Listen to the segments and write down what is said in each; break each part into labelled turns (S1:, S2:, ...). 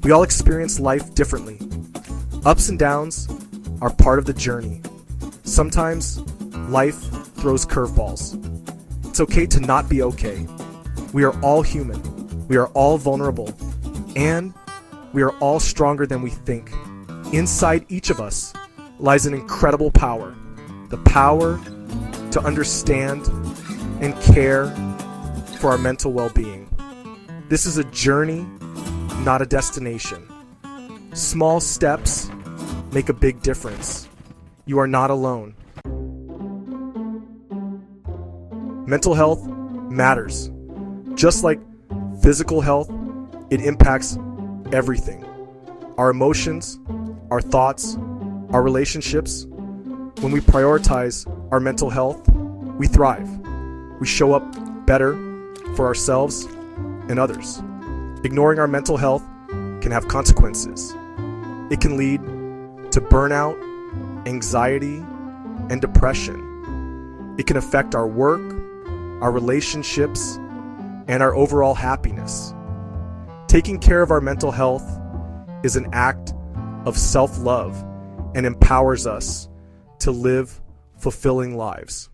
S1: We all experience life differently. Ups and downs are part of the journey. Sometimes life throws curveballs. It's okay to not be okay. We are all human. We are all vulnerable. And we are all stronger than we think. Inside each of us lies an incredible power. The power to understand and care for our mental well-being. This is a journey, not a destination. Small steps make a big difference. You are not alone. Mental health matters. Just like physical health, it impacts everything. Our emotions, our thoughts, our relationships. When we prioritize our mental health, we thrive. We show up better for ourselves and others. Ignoring our mental health can have consequences. It can lead to burnout, anxiety, and depression. It can affect our work, our relationships, and our overall happiness. Taking care of our mental health is an act of self-love and empowers us to live fulfilling lives.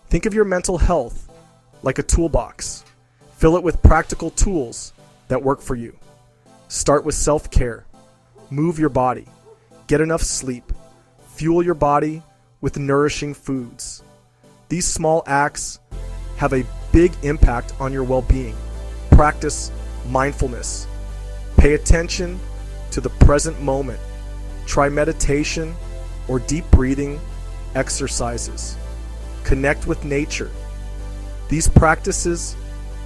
S1: Think of your mental health like a toolbox. Fill it with practical tools that work for you. Start with self-care. Move your body. Get enough sleep. Fuel your body with nourishing foods. These small acts have a big impact on your well-being. Practice mindfulness. Pay attention to the present moment. Try meditation or deep breathing exercises. Connect with nature. These practices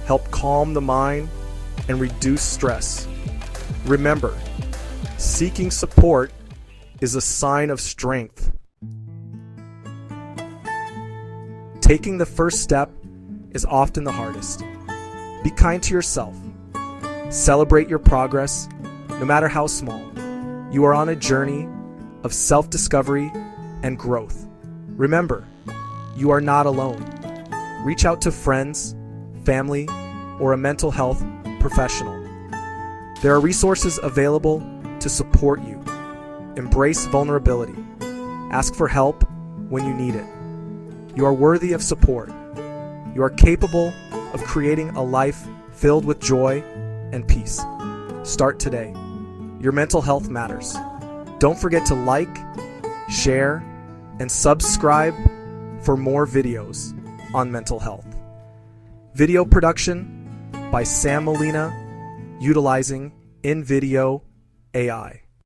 S1: help calm the mind and reduce stress. Remember, seeking support is a sign of strength. Taking the first step is often the hardest. Be kind to yourself. Celebrate your progress, no matter how small. You are on a journey of self-discovery and growth. Remember, you are not alone. Reach out to friends, family, or a mental health professional. There are resources available to support you. Embrace vulnerability. Ask for help when you need it. You are worthy of support. You are capable of creating a life filled with joy and peace. Start today. Your mental health matters. Don't forget to like, share, and subscribe for more videos on mental health. Video production by Sam Molina, utilizing InVideo AI.